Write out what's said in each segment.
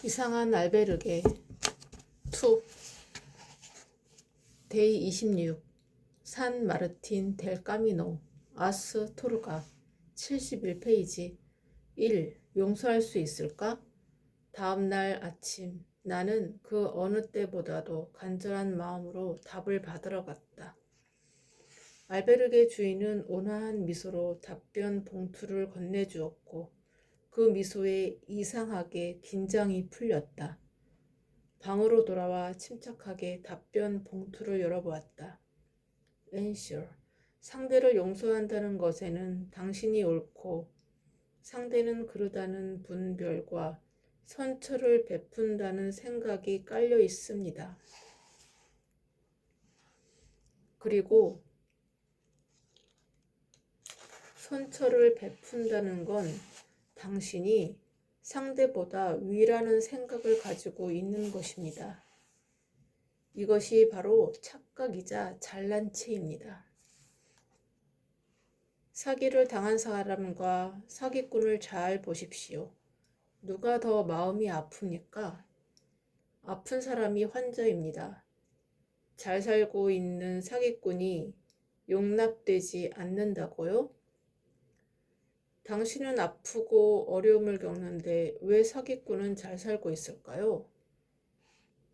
이상한 알베르게 2 데이 26 산 마르틴 델 까미노 아스토르가 71페이지 1. 용서할 수 있을까? 다음날 아침 나는 그 어느 때보다도 간절한 마음으로 답을 받으러 갔다. 알베르게 주인은 온화한 미소로 답변 봉투를 건네주었고 그 미소에 이상하게 긴장이 풀렸다. 방으로 돌아와 침착하게 답변 봉투를 열어보았다. 앤셔, 상대를 용서한다는 것에는 당신이 옳고 상대는 그르다는 분별과 선처를 베푼다는 생각이 깔려 있습니다. 그리고 선처를 베푼다는 건 당신이 상대보다 위라는 생각을 가지고 있는 것입니다. 이것이 바로 착각이자 잘난 체입니다. 사기를 당한 사람과 사기꾼을 잘 보십시오. 누가 더 마음이 아픕니까? 아픈 사람이 환자입니다. 잘 살고 있는 사기꾼이 용납되지 않는다고요? 당신은 아프고 어려움을 겪는데 왜 사기꾼은 잘 살고 있을까요?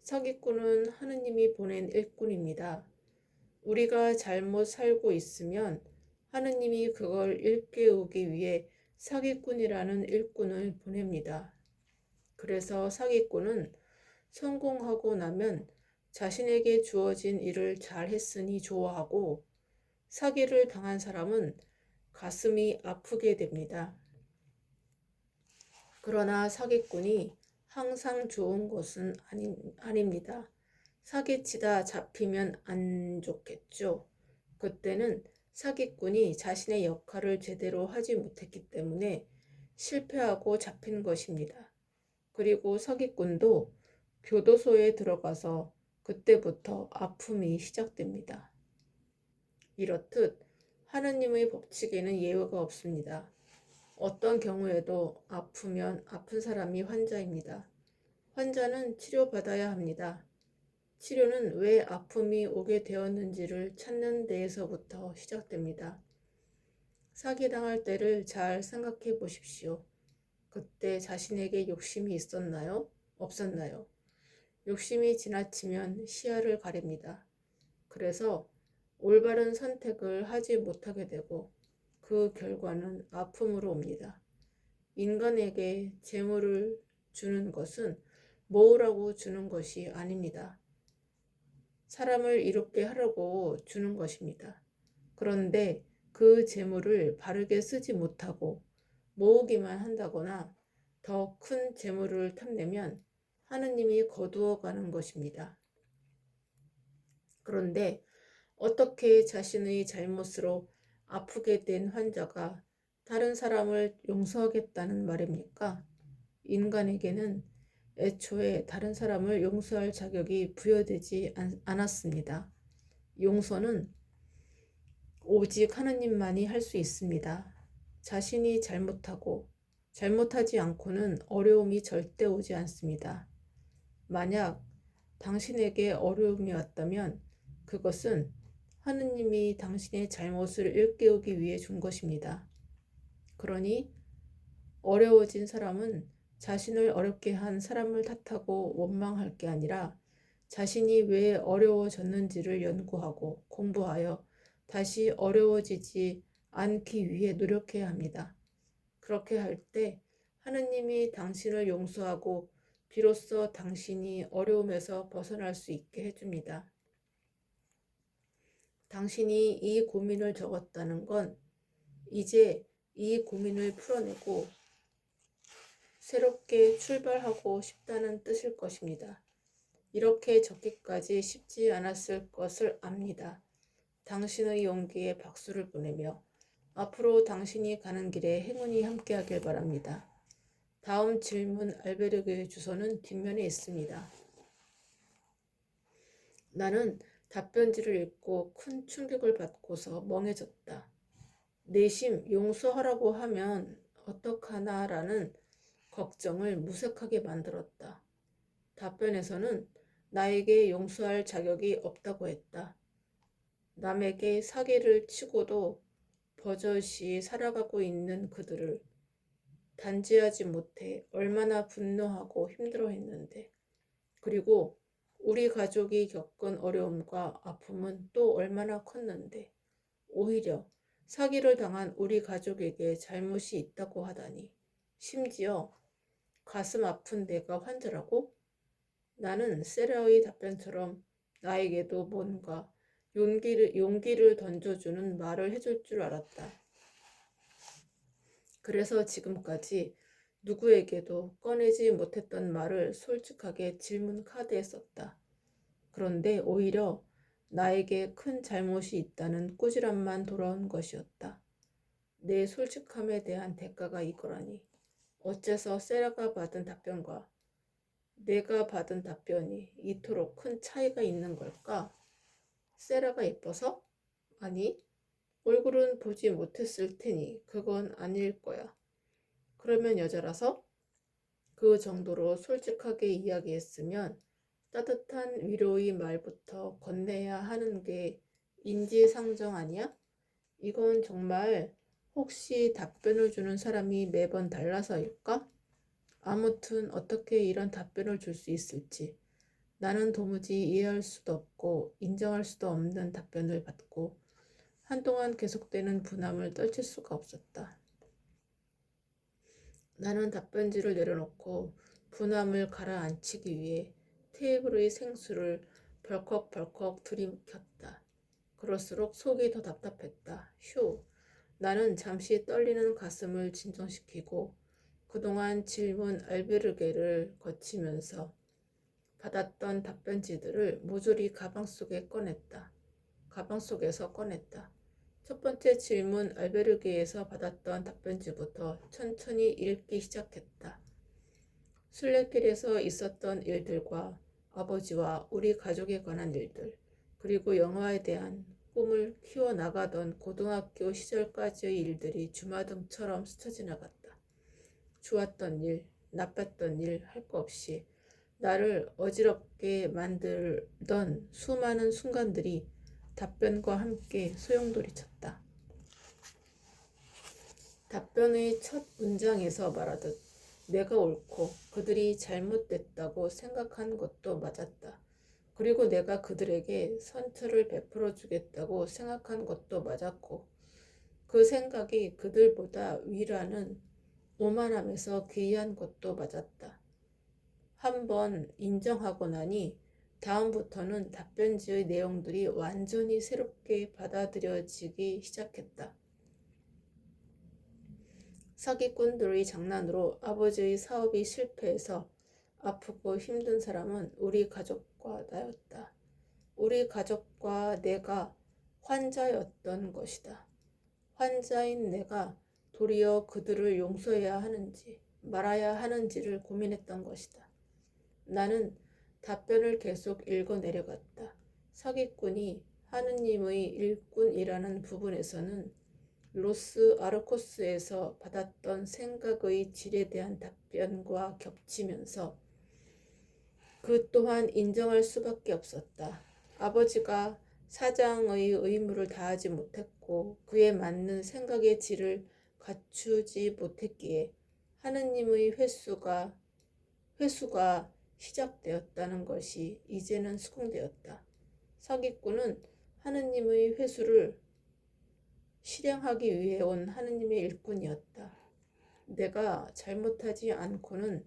사기꾼은 하느님이 보낸 일꾼입니다. 우리가 잘못 살고 있으면 하느님이 그걸 일깨우기 위해 사기꾼이라는 일꾼을 보냅니다. 그래서 사기꾼은 성공하고 나면 자신에게 주어진 일을 잘 했으니 좋아하고 사기를 당한 사람은 가슴이 아프게 됩니다. 그러나 사기꾼이 항상 좋은 것은 아닙니다. 사기치다 잡히면 안 좋겠죠. 그때는 사기꾼이 자신의 역할을 제대로 하지 못했기 때문에 실패하고 잡힌 것입니다. 그리고 사기꾼도 교도소에 들어가서 그때부터 아픔이 시작됩니다. 이렇듯 하느님의 법칙에는 예외가 없습니다. 어떤 경우에도 아프면 아픈 사람이 환자입니다. 환자는 치료받아야 합니다. 치료는 왜 아픔이 오게 되었는지를 찾는 데에서부터 시작됩니다. 사기당할 때를 잘 생각해 보십시오. 그때 자신에게 욕심이 있었나요? 없었나요? 욕심이 지나치면 시야를 가립니다. 그래서 올바른 선택을 하지 못하게 되고 그 결과는 아픔으로 옵니다. 인간에게 재물을 주는 것은 모으라고 주는 것이 아닙니다. 사람을 이롭게 하려고 주는 것입니다. 그런데 그 재물을 바르게 쓰지 못하고 모으기만 한다거나 더 큰 재물을 탐내면 하느님이 거두어 가는 것입니다. 그런데 어떻게 자신의 잘못으로 아프게 된 환자가 다른 사람을 용서하겠다는 말입니까? 인간에게는 애초에 다른 사람을 용서할 자격이 부여되지 않았습니다. 용서는 오직 하느님만이 할 수 있습니다. 자신이 잘못하지 않고는 어려움이 절대 오지 않습니다. 만약 당신에게 어려움이 왔다면 그것은 하느님이 당신의 잘못을 일깨우기 위해 준 것입니다. 그러니 어려워진 사람은 자신을 어렵게 한 사람을 탓하고 원망할 게 아니라 자신이 왜 어려워졌는지를 연구하고 공부하여 다시 어려워지지 않기 위해 노력해야 합니다. 그렇게 할 때 하느님이 당신을 용서하고 비로소 당신이 어려움에서 벗어날 수 있게 해줍니다. 당신이 이 고민을 적었다는 건 이제 이 고민을 풀어내고 새롭게 출발하고 싶다는 뜻일 것입니다. 이렇게 적기까지 쉽지 않았을 것을 압니다. 당신의 용기에 박수를 보내며 앞으로 당신이 가는 길에 행운이 함께하길 바랍니다. 다음 질문 알베르게의 주소는 뒷면에 있습니다. 나는 답변지를 읽고 큰 충격을 받고서 멍해졌다. 내심 용서하라고 하면 어떡하나라는 걱정을 무색하게 만들었다. 답변에서는 나에게 용서할 자격이 없다고 했다. 남에게 사기를 치고도 버젓이 살아가고 있는 그들을 단죄하지 못해 얼마나 분노하고 힘들어했는데, 그리고 우리 가족이 겪은 어려움과 아픔은 또 얼마나 컸는데, 오히려 사기를 당한 우리 가족에게 잘못이 있다고 하다니, 심지어 가슴 아픈 내가 환자라고? 나는 세라의 답변처럼 나에게도 뭔가 용기를 던져주는 말을 해줄 줄 알았다. 그래서 지금까지 누구에게도 꺼내지 못했던 말을 솔직하게 질문 카드에 썼다. 그런데 오히려 나에게 큰 잘못이 있다는 꾸지람만 돌아온 것이었다. 내 솔직함에 대한 대가가 이거라니. 어째서 세라가 받은 답변과 내가 받은 답변이 이토록 큰 차이가 있는 걸까? 세라가 예뻐서? 아니, 얼굴은 보지 못했을 테니 그건 아닐 거야. 그러면 여자라서? 그 정도로 솔직하게 이야기했으면 따뜻한 위로의 말부터 건네야 하는 게 인지상정 아니야? 이건 정말 혹시 답변을 주는 사람이 매번 달라서일까? 아무튼 어떻게 이런 답변을 줄 수 있을지 나는 도무지 이해할 수도 없고 인정할 수도 없는 답변을 받고 한동안 계속되는 분함을 떨칠 수가 없었다. 나는 답변지를 내려놓고 분함을 가라앉히기 위해 테이블의 생수를 벌컥벌컥 들이켰다. 그럴수록 속이 더 답답했다. 휴. 나는 잠시 떨리는 가슴을 진정시키고 그동안 질문 알베르게를 거치면서 받았던 답변지들을 모조리 가방 속에서 꺼냈다. 첫 번째 질문 알베르게에서 받았던 답변지부터 천천히 읽기 시작했다. 순례길에서 있었던 일들과 아버지와 우리 가족에 관한 일들, 그리고 영화에 대한 꿈을 키워나가던 고등학교 시절까지의 일들이 주마등처럼 스쳐 지나갔다. 좋았던 일, 나빴던 일 할 거 없이 나를 어지럽게 만들던 수많은 순간들이 답변과 함께 소용돌이쳤다. 답변의 첫 문장에서 말하듯 내가 옳고 그들이 잘못됐다고 생각한 것도 맞았다. 그리고 내가 그들에게 선처를 베풀어 주겠다고 생각한 것도 맞았고, 그 생각이 그들보다 위라는 오만함에서 귀한 것도 맞았다. 한번 인정하고 나니 다음부터는 답변지의 내용들이 완전히 새롭게 받아들여지기 시작했다. 사기꾼들의 장난으로 아버지의 사업이 실패해서 아프고 힘든 사람은 우리 가족과 나였다. 우리 가족과 내가 환자였던 것이다. 환자인 내가 도리어 그들을 용서해야 하는지 말아야 하는지를 고민했던 것이다. 나는 답변을 계속 읽어 내려갔다. 사기꾼이 하느님의 일꾼이라는 부분에서는 로스 아르코스에서 받았던 생각의 질에 대한 답변과 겹치면서 그 또한 인정할 수밖에 없었다. 아버지가 사장의 의무를 다하지 못했고 그에 맞는 생각의 질을 갖추지 못했기에 하느님의 회수가 시작되었다는 것이 이제는 수긍되었다. 사기꾼은 하느님의 회수를 실행하기 위해 온 하느님의 일꾼이었다. 내가 잘못하지 않고는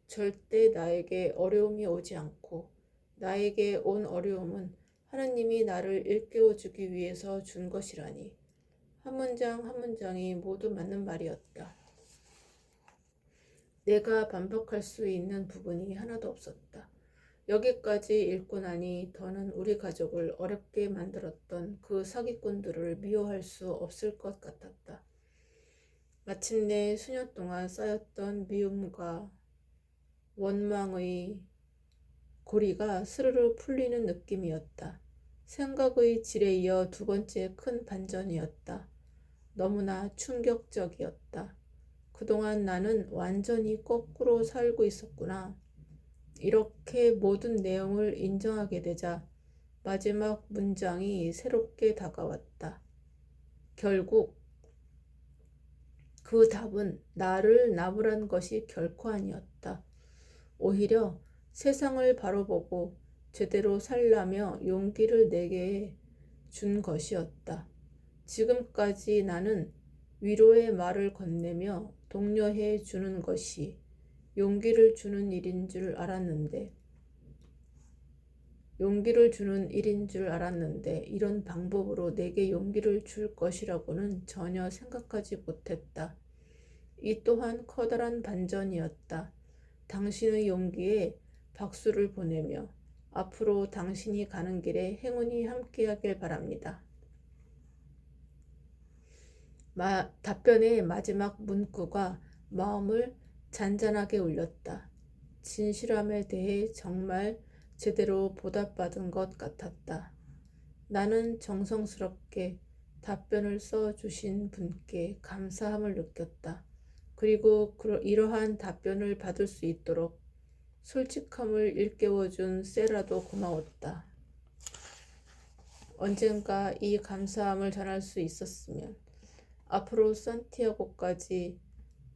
절대 나에게 어려움이 오지 않고 나에게 온 어려움은 하느님이 나를 일깨워주기 위해서 준 것이라니. 한 문장 한 문장이 모두 맞는 말이었다. 내가 반박할 수 있는 부분이 하나도 없었다. 여기까지 읽고 나니 더는 우리 가족을 어렵게 만들었던 그 사기꾼들을 미워할 수 없을 것 같았다. 마침내 수년 동안 쌓였던 미움과 원망의 고리가 스르르 풀리는 느낌이었다. 생각의 질에 이어 두 번째 큰 반전이었다. 너무나 충격적이었다. 그동안 나는 완전히 거꾸로 살고 있었구나. 이렇게 모든 내용을 인정하게 되자 마지막 문장이 새롭게 다가왔다. 결국 그 답은 나를 나무란 것이 결코 아니었다. 오히려 세상을 바로 보고 제대로 살라며 용기를 내게 준 것이었다. 지금까지 나는 위로의 말을 건네며 독려해 주는 것이 용기를 주는 일인 줄 알았는데, 이런 방법으로 내게 용기를 줄 것이라고는 전혀 생각하지 못했다. 이 또한 커다란 반전이었다. 당신의 용기에 박수를 보내며 앞으로 당신이 가는 길에 행운이 함께하길 바랍니다. 답변의 마지막 문구가 마음을 잔잔하게 울렸다. 진실함에 대해 정말 제대로 보답받은 것 같았다. 나는 정성스럽게 답변을 써주신 분께 감사함을 느꼈다. 그리고 이러한 답변을 받을 수 있도록 솔직함을 일깨워준 세라도 고마웠다. 언젠가 이 감사함을 전할 수 있었으면 앞으로 산티아고까지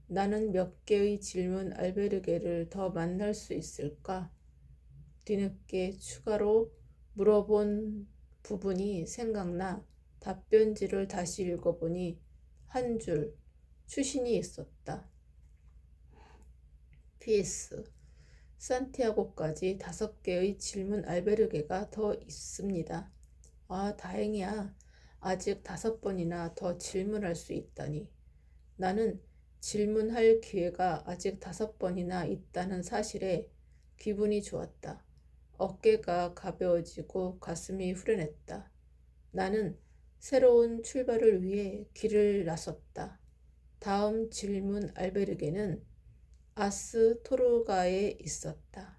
나는 몇 개의 질문 알베르게를 더 만날 수 있을까? 뒤늦게 추가로 물어본 부분이 생각나 답변지를 다시 읽어보니 한 줄 추신이 있었다. PS. 산티아고까지 5개의 질문 알베르게가 더 있습니다. 아, 다행이야. 아직 5번이나 더 질문할 수 있다니. 나는 질문할 기회가 아직 5번이나 있다는 사실에 기분이 좋았다. 어깨가 가벼워지고 가슴이 후련했다. 나는 새로운 출발을 위해 길을 나섰다. 다음 질문 알베르게는 아스토르가에 있었다.